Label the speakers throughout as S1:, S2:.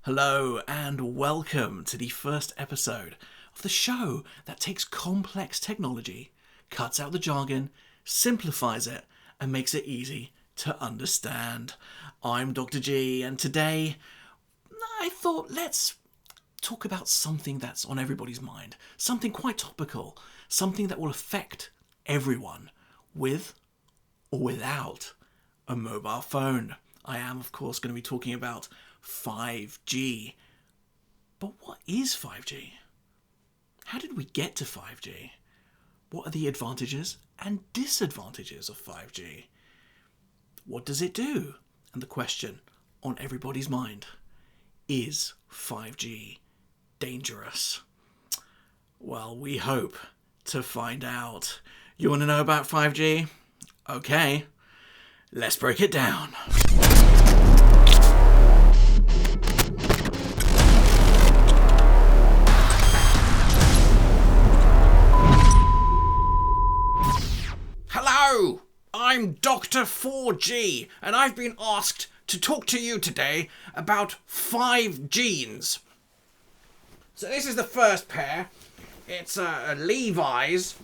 S1: Hello and welcome to the first episode of the show that takes complex technology, cuts out the jargon, simplifies it, and makes it easy to understand. I'm Dr. G, and today I thought let's talk about something that's on everybody's mind, something quite topical, something that will affect everyone with or without a mobile phone. I am, of course, going to be talking about 5G. But what is 5G? How did we get to 5G? What are the advantages and disadvantages of 5G? What does it do? And the question on everybody's mind, is 5G dangerous? Well, we hope to find out. You want to know about 5G? Okay, let's break it down. Hello, I'm Dr. 4G, and I've been asked to talk to you today about 5 genes. So this is the first pair. It's a Levi's.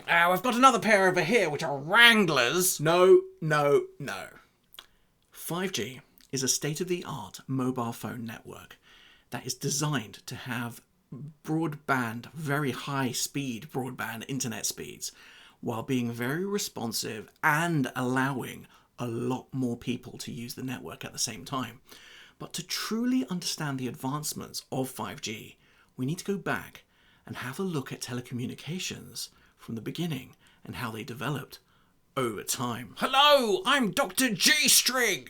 S1: I've got another pair over here, which are Wranglers. No. 5G is a state-of-the-art mobile phone network that is designed to have broadband, very high-speed broadband internet speeds, while being very responsive and allowing a lot more people to use the network at the same time. But to truly understand the advancements of 5G, we need to go back and have a look at telecommunications from the beginning and how they developed over time. Hello, I'm Dr. G-String,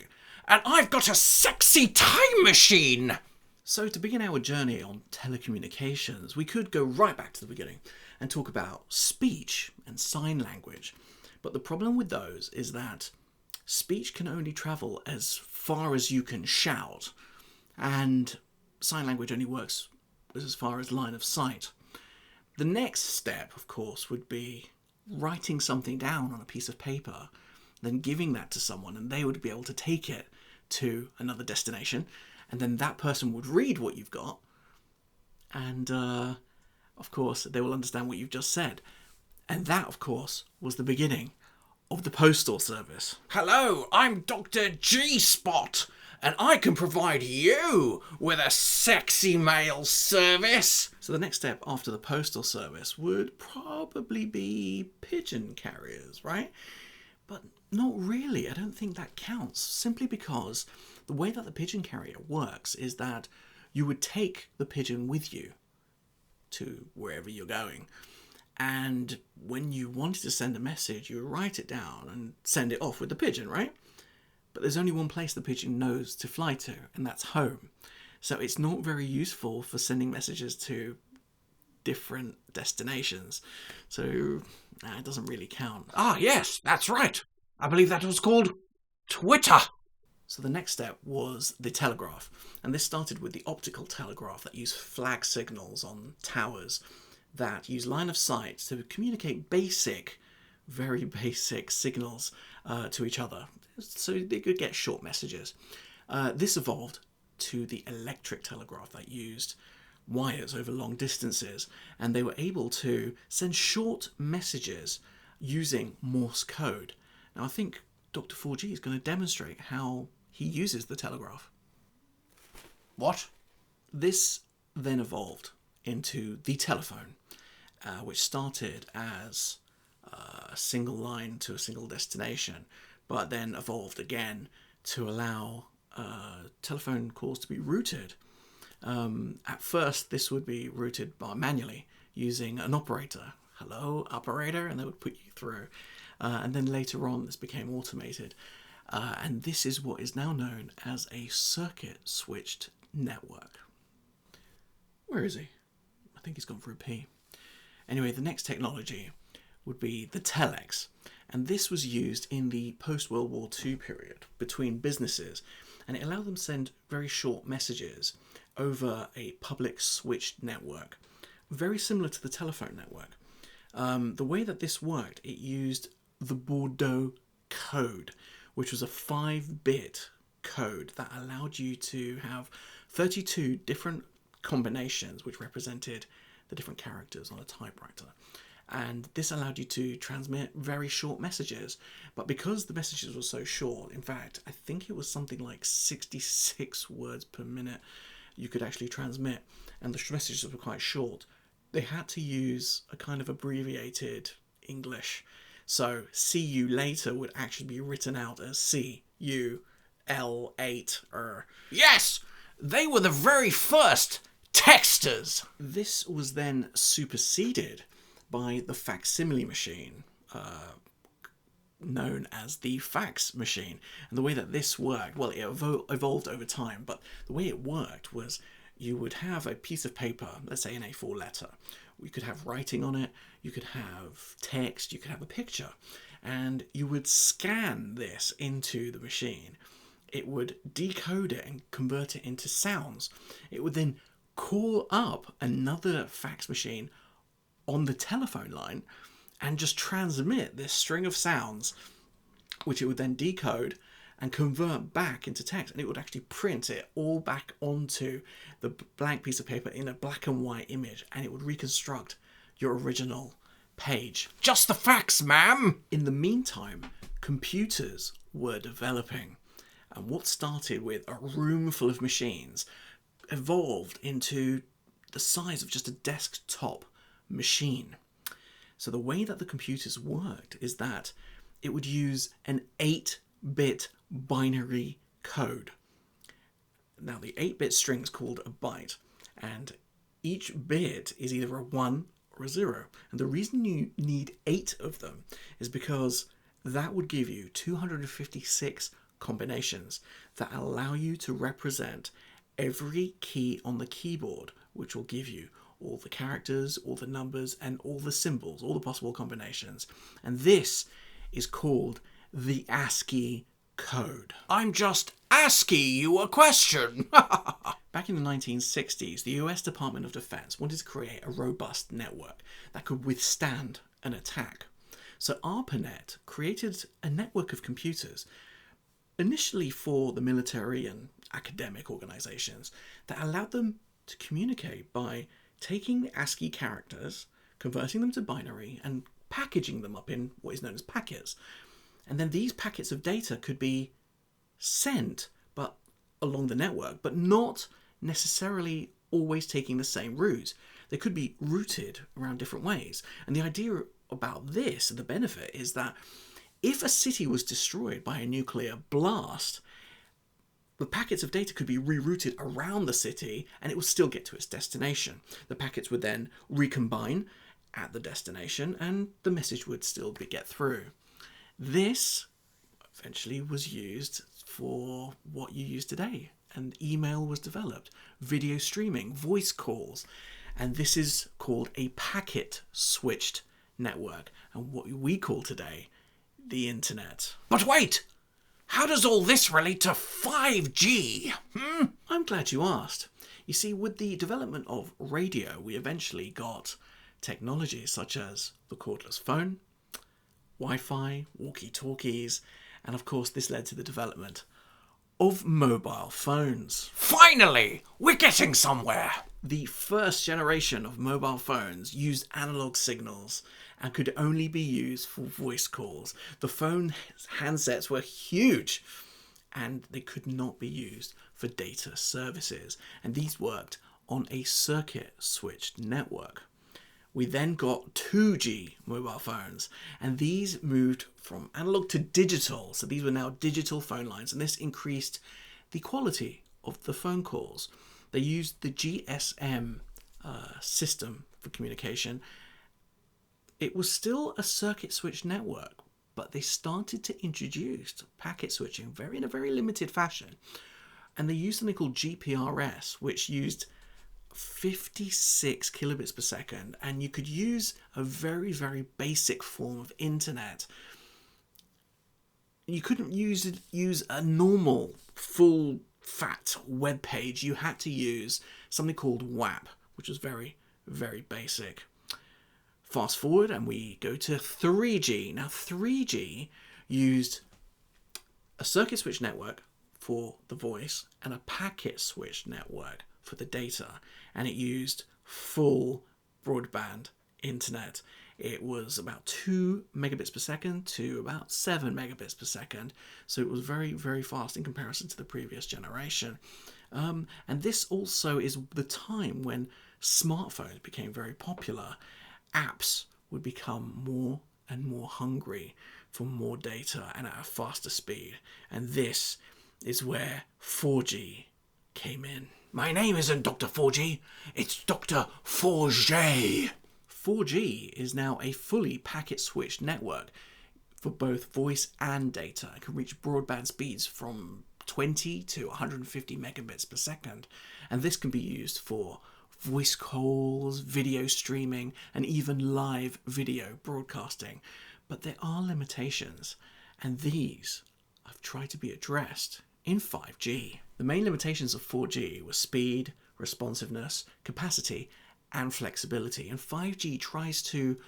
S1: and I've got a sexy time machine! So to begin our journey on telecommunications, we could go right back to the beginning and talk about speech and sign language. But the problem with those is that speech can only travel as far as you can shout, and sign language only works as far as line of sight. The next step, of course, would be writing something down on a piece of paper, then giving that to someone, and they would be able to take it to another destination, and then that person would read what you've got, and of course, they will understand what you've just said. And that, of course, was the beginning of the postal service. Hello, I'm Dr. G-Spot, and I can provide you with a sexy mail service. So the next step after the postal service would probably be pigeon carriers, right? But not really. I don't think that counts, simply because the way that the pigeon carrier works is that you would take the pigeon with you to wherever you're going, and when you wanted to send a message, you would write it down and send it off with the pigeon, right? But there's only one place the pigeon knows to fly to, and that's home. So it's not very useful for sending messages to different destinations. So it doesn't really count. Ah, yes, that's right. I believe that was called Twitter. So the next step was the telegraph, and this started with the optical telegraph that used flag signals on towers that use line of sight to communicate very basic signals to each other, so they could get short messages. This evolved to the electric telegraph that used wires over long distances, and they were able to send short messages using Morse code. Now I think Dr. 4G is going to demonstrate how he uses the telegraph. What? This then evolved into the telephone, which started as a single line to a single destination, but then evolved again to allow telephone calls to be routed. At first, this would be routed manually using an operator. Hello, operator, and they would put you through. And then later on, this became automated. And this is what is now known as a circuit-switched network. Where is he? I think he's gone for a pee. Anyway, the next technology would be the telex. And this was used in the post-World War II period between businesses. And it allowed them to send very short messages over a public switched network, very similar to the telephone network. The way that this worked, it used the Bordeaux code, which was a 5-bit code that allowed you to have 32 different combinations which represented the different characters on a typewriter. And this allowed you to transmit very short messages. But because the messages were so short, in fact, I think it was something like 66 words per minute you could actually transmit, and the messages were quite short, they had to use a kind of abbreviated English. So see you later would actually be written out as CUL8.
S2: Yes, they were the very first texters.
S1: This was then superseded by the facsimile machine, known as the fax machine. And the way that this worked, well, it evolved over time, but the way it worked was you would have a piece of paper, let's say an A4 letter. You could have writing on it, you could have text, you could have a picture, and you would scan this into the machine. It would decode it and convert it into sounds. It would then call up another fax machine on the telephone line and just transmit this string of sounds, which it would then decode and convert back into text, and it would actually print it all back onto the blank piece of paper in a black and white image, and it would reconstruct your original page.
S2: Just the facts, ma'am.
S1: In the meantime, computers were developing, and what started with a room full of machines evolved into the size of just a desktop machine. So the way that the computers worked is that it would use an 8-bit binary code. Now the 8-bit string is called a byte, and each bit is either a 1 or a 0. And the reason you need 8 of them is because that would give you 256 combinations that allow you to represent every key on the keyboard, which will give you all the characters, all the numbers, and all the symbols, all the possible combinations. And this is called the ASCII code.
S2: I'm just asking you a question.
S1: Back in the 1960s, the US Department of Defense wanted to create a robust network that could withstand an attack. So ARPANET created a network of computers, initially for the military and academic organizations, that allowed them to communicate by taking ASCII characters, converting them to binary, and packaging them up in what is known as packets. And then these packets of data could be sent but along the network, but not necessarily always taking the same route. They could be routed around different ways. And the idea about this, and the benefit, is that if a city was destroyed by a nuclear blast, the packets of data could be rerouted around the city and it would still get to its destination. The packets would then recombine at the destination and the message would still get through. This eventually was used for what you use today, and email was developed, video streaming, voice calls, and this is called a packet switched network, and what we call today the internet.
S2: But wait! How does all this relate to 5G?
S1: I'm glad you asked. You see, with the development of radio, we eventually got technologies such as the cordless phone, Wi-Fi, walkie-talkies, and of course this led to the development of mobile phones.
S2: Finally! We're getting somewhere!
S1: The first generation of mobile phones used analog signals and could only be used for voice calls. The phone handsets were huge and they could not be used for data services. And these worked on a circuit switched network. We then got 2G mobile phones, and these moved from analog to digital. So these were now digital phone lines, and this increased the quality of the phone calls. They used the GSM system for communication. It was still a circuit switch network, but they started to introduce packet switching in a very limited fashion. And they used something called GPRS, which used 56 kilobits per second, and you could use a very, very basic form of internet. You couldn't use a normal full fat web page. You had to use something called WAP, which was very, very basic. Fast forward and we go to 3G. Now 3G used a circuit switch network, for the voice and a packet switched network for the data, and it used full broadband internet. It was about 2 megabits per second to about 7 megabits per second, so it was very, very fast in comparison to the previous generation. And this also is the time when smartphones became very popular. Apps would become more and more hungry for more data and at a faster speed, and this is where 4G came in.
S2: My name isn't Dr. 4G, it's Dr. 4J.
S1: 4G is now a fully packet-switched network for both voice and data. It can reach broadband speeds from 20 to 150 megabits per second, and this can be used for voice calls, video streaming, and even live video broadcasting. But there are limitations, and these have tried to be addressed in 5G. The main limitations of 4G were speed, responsiveness, capacity, and flexibility, and 5G tries to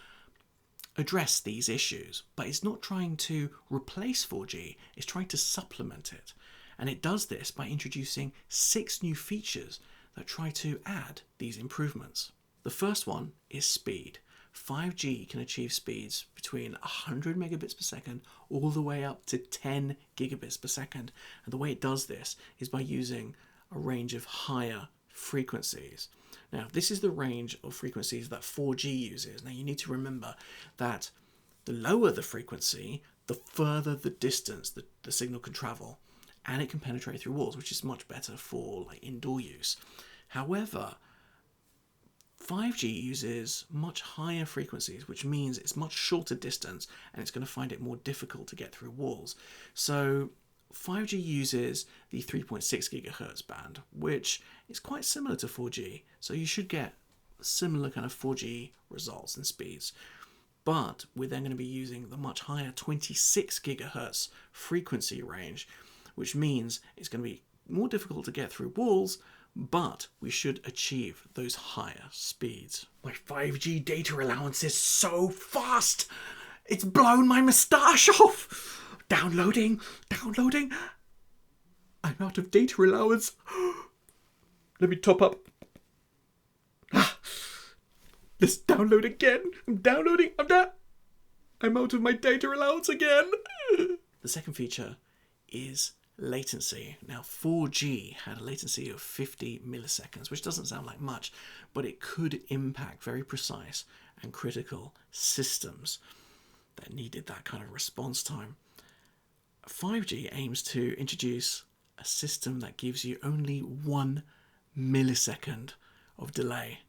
S1: address these issues, but it's not trying to replace 4G, it's trying to supplement it. And it does this by introducing 6 new features that try to add these improvements. The first one is speed. 5G can achieve speeds between 100 megabits per second all the way up to 10 gigabits per second. And the way it does this is by using a range of higher frequencies. Now, this is the range of frequencies that 4G uses. Now, you need to remember that the lower the frequency, the further the distance the signal can travel, and it can penetrate through walls, which is much better for indoor use. However, 5G uses much higher frequencies, which means it's much shorter distance and it's going to find it more difficult to get through walls. So 5G uses the 3.6 gigahertz band, which is quite similar to 4G. So you should get similar kind of 4G results and speeds. But we're then going to be using the much higher 26 gigahertz frequency range, which means it's going to be more difficult to get through walls, but we should achieve those higher speeds.
S2: My 5G data allowance is so fast! It's blown my moustache off! Downloading.
S1: I'm out of data allowance. Let me top up. Let's download again. I'm downloading. I'm out of my data allowance again. The second feature is latency. Now, 4G had a latency of 50 milliseconds, which doesn't sound like much, but it could impact very precise and critical systems that needed that kind of response time. 5G aims to introduce a system that gives you only 1 millisecond of delay.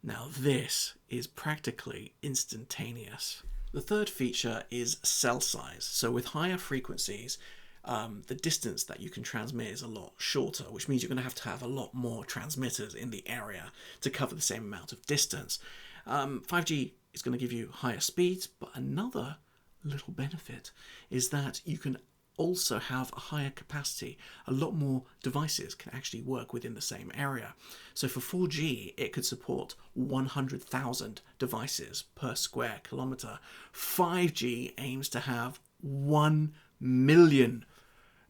S1: Now, this is practically instantaneous. The third feature is cell size. So with higher frequencies, the distance that you can transmit is a lot shorter, which means you're going to have a lot more transmitters in the area to cover the same amount of distance. 5G is going to give you higher speeds, but another little benefit is that you can also have a higher capacity. A lot more devices can actually work within the same area. So for 4G, it could support 100,000 devices per square kilometer. 5G aims to have 1 million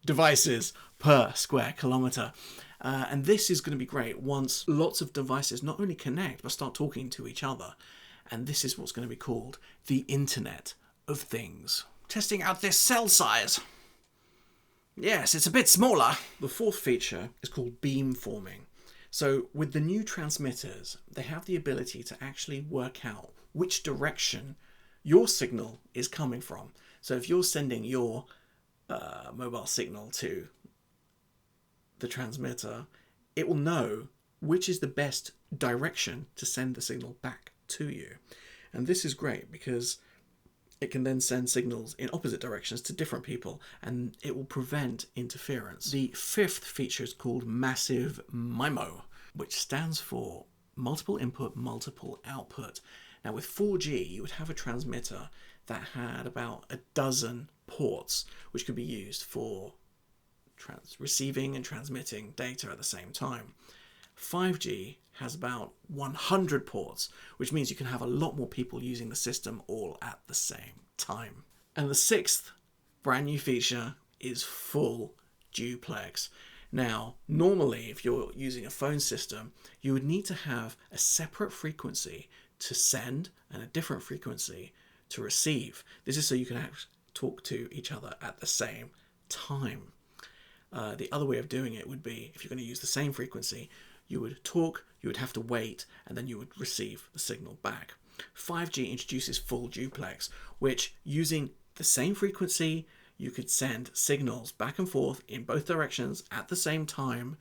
S1: devices per square kilometer. And this is going to be great once lots of devices not only connect, but start talking to each other. And this is what's going to be called the Internet of Things.
S2: Testing out this cell size. Yes, it's a bit smaller.
S1: The fourth feature is called beamforming. So with the new transmitters, they have the ability to actually work out which direction your signal is coming from. So if you're sending your mobile signal to the transmitter, it will know which is the best direction to send the signal back to you. And this is great because it can then send signals in opposite directions to different people, and it will prevent interference. The fifth feature is called massive MIMO, which stands for multiple input, multiple output. Now with 4G, you would have a transmitter that had about a dozen ports, which could be used for receiving and transmitting data at the same time. 5G has about 100 ports, which means you can have a lot more people using the system all at the same time. And the sixth brand new feature is full duplex. Now, normally, if you're using a phone system, you would need to have a separate frequency to send and a different frequency to receive. This is so you can talk to each other at the same time. The other way of doing it would be, if you're going to use the same frequency, you would talk, you would have to wait, and then you would receive the signal back. 5G introduces full duplex, which, using the same frequency, you could send signals back and forth in both directions at the same time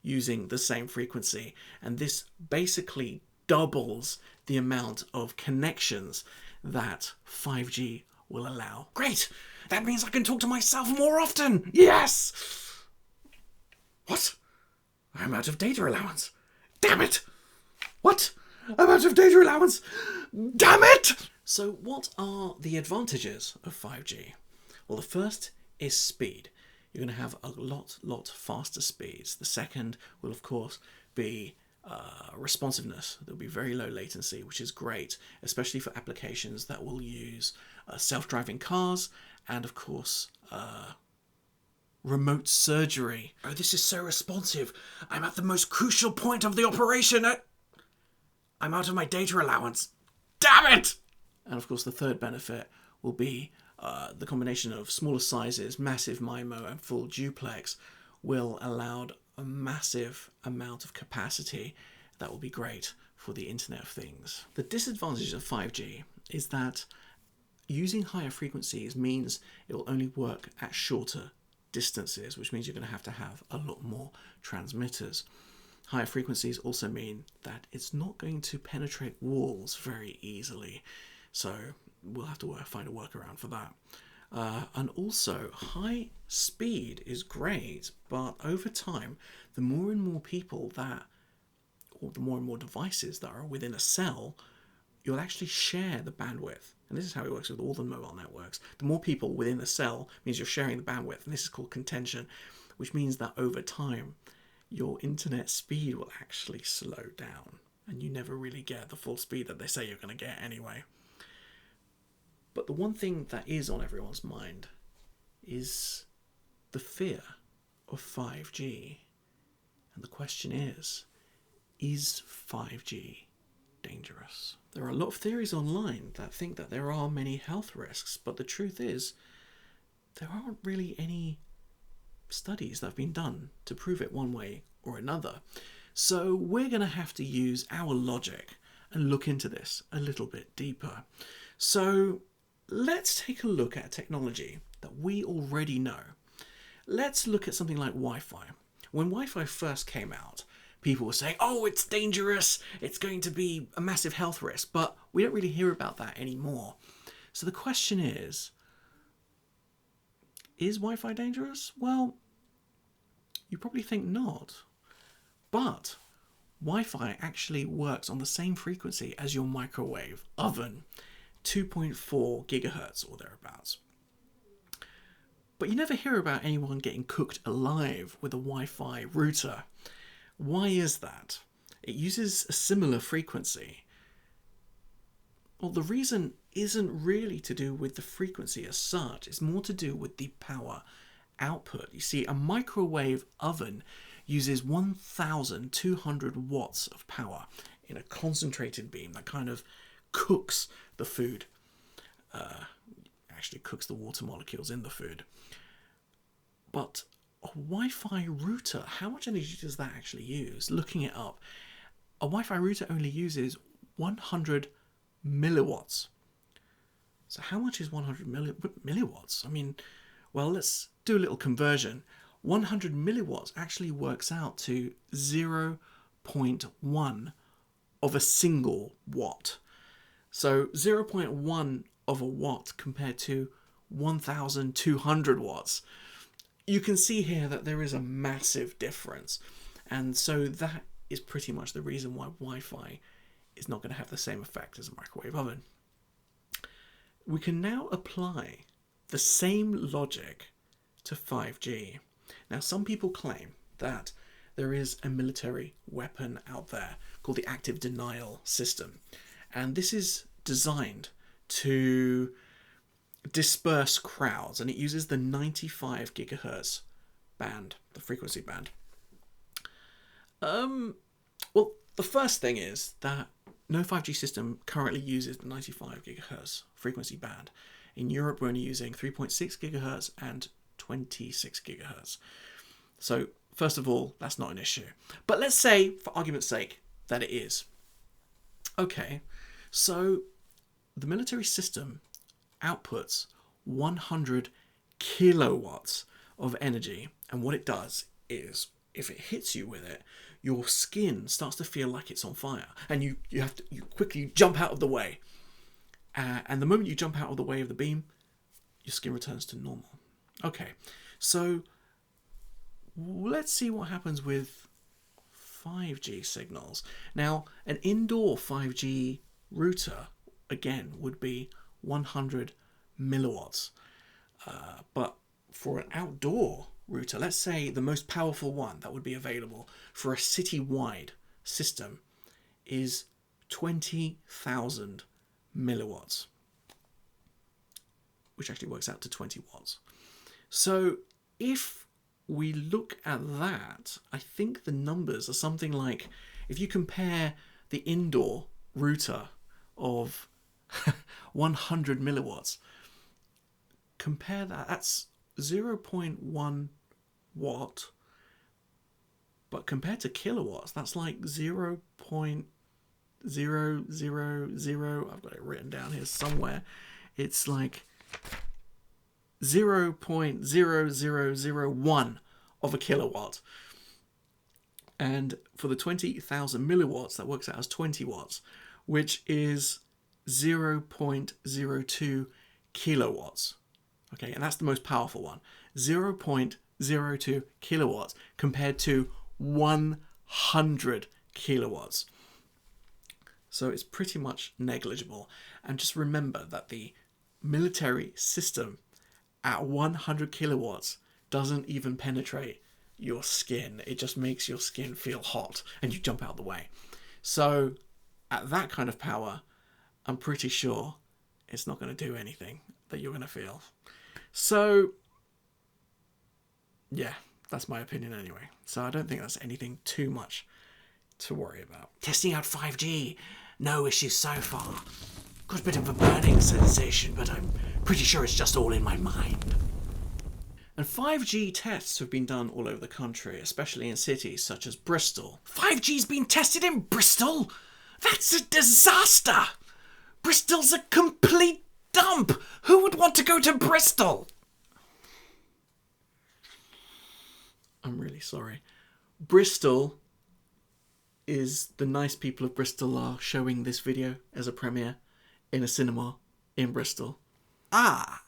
S1: using the same frequency. And this basically doubles the amount of connections that 5G will allow.
S2: Great! That means I can talk to myself more often! Yes! What? I'm out of data allowance. Damn it! What? I'm out of data allowance! Damn it!
S1: So what are the advantages of 5G? Well, the first is speed. You're going to have a lot faster speeds. The second will, of course, be responsiveness. There'll be very low latency, which is great, especially for applications that will use self-driving cars and, of course, remote surgery.
S2: Oh, this is so responsive. I'm at the most crucial point of the operation. I'm out of my data allowance. Damn it!
S1: And, of course, the third benefit will be the combination of smaller sizes, massive MIMO, and full duplex will allow a massive amount of capacity that will be great for the Internet of Things. The disadvantage of 5G is that using higher frequencies means it will only work at shorter distances, which means you're going to have a lot more transmitters. Higher frequencies also mean that it's not going to penetrate walls very easily. So we'll have to find a workaround for that. And also, high speed is great, but over time, the more and more people or the more and more devices that are within a cell, you'll actually share the bandwidth. And this is how it works with all the mobile networks. The more people within a cell means you're sharing the bandwidth, and this is called contention, which means that over time, your internet speed will actually slow down, and you never really get the full speed that they say you're going to get anyway. But the one thing that is on everyone's mind is the fear of 5G. And the question is 5G dangerous? There are a lot of theories online that think that there are many health risks, but the truth is there aren't really any studies that have been done to prove it one way or another. So we're going to have to use our logic and look into this a little bit deeper. So let's take a look at technology that we already know. Let's look at something like Wi-Fi. When Wi-Fi first came out, people were saying, oh, it's dangerous, it's going to be a massive health risk, but we don't really hear about that anymore. So the question is Wi-Fi dangerous? Well, you probably think not. But Wi-Fi actually works on the same frequency as your microwave oven, 2.4 gigahertz or thereabouts. But you never hear about anyone getting cooked alive with a Wi-Fi router. Why is that? It uses a similar frequency. Well, the reason isn't really to do with the frequency as such. It's more to do with the power output. You see, a microwave oven uses 1,200 watts of power in a concentrated beam that kind of cooks the food, actually cooks the water molecules in the food. But a Wi-Fi router, how much energy does that actually use? Looking it up, a Wi-Fi router only uses 100 milliwatts. So how much is 100 milliwatts? I mean, well, let's do a little conversion. 100 milliwatts actually works out to 0.1 of a single watt. So 0.1 of a watt compared to 1,200 watts. You can see here that there is a massive difference. And so that is pretty much the reason why Wi-Fi is not going to have the same effect as a microwave oven. We can now apply the same logic to 5G. Now, some people claim that there is a military weapon out there called the active denial system. And this is designed to disperse crowds, and it uses the 95 gigahertz band, the frequency band. Well, the first thing is that no 5G system currently uses the 95 gigahertz frequency band. In Europe, we're only using 3.6 gigahertz and 26 gigahertz. So, first of all, that's not an issue. But let's say, for argument's sake, that it is. Okay, so the military system outputs 100 kilowatts of energy, and what it does is, if it hits you with it, your skin starts to feel like it's on fire, and you quickly jump out of the way. And the moment you jump out of the way of the beam, your skin returns to normal. Okay, so let's see what happens with 5G signals. Now, an indoor 5G router, again, would be 100 milliwatts. But for an outdoor router, let's say the most powerful one that would be available for a city-wide system is 20,000 milliwatts, which actually works out to 20 watts. So if we look at that, I think the numbers are something like, if you compare the indoor router of 100 milliwatts, compare that, that's 0.1 watt, but compared to kilowatts, that's like 0.000, I've got it written down here somewhere, it's like 0.0001 of a kilowatt. And for the 20,000 milliwatts, that works out as 20 watts, which is 0.02 kilowatts. Okay, and that's the most powerful one. 0.02 kilowatts compared to 100 kilowatts. So it's pretty much negligible. And just remember that the military system at 100 kilowatts doesn't even penetrate your skin. It just makes your skin feel hot and you jump out the way. So at that kind of power, I'm pretty sure it's not going to do anything that you're going to feel. So yeah, that's my opinion anyway. So I don't think that's anything too much to worry about. Testing out 5G, no issues so far. Got a bit of a burning sensation, but I'm pretty sure it's just all in my mind. And 5G tests have been done all over the country, especially in cities such as Bristol. 5G's been tested in Bristol? That's a disaster! Bristol's a complete dump! Who would want to go to Bristol? I'm really sorry. Bristol is the nice people of Bristol are showing this video as a premiere in a cinema in Bristol. Ah,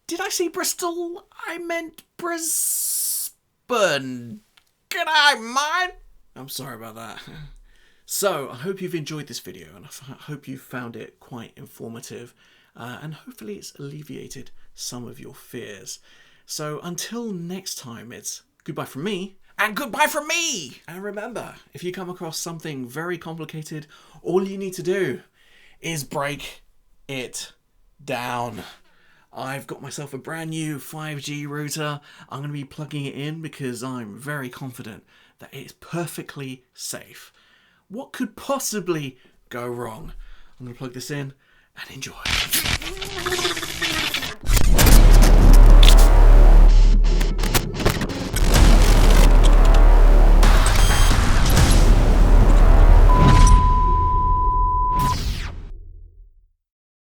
S1: did I see Bristol? I meant Brisbane. G'day, mate. I'm sorry about that. So, I hope you've enjoyed this video and I hope you found it quite informative and hopefully it's alleviated some of your fears. So, until next time, it's goodbye from me. And goodbye from me! And remember, if you come across something very complicated, all you need to do is break it down. I've got myself a brand new 5G router. I'm going to be plugging it in because I'm very confident that it's perfectly safe. What could possibly go wrong? I'm going to plug this in and enjoy.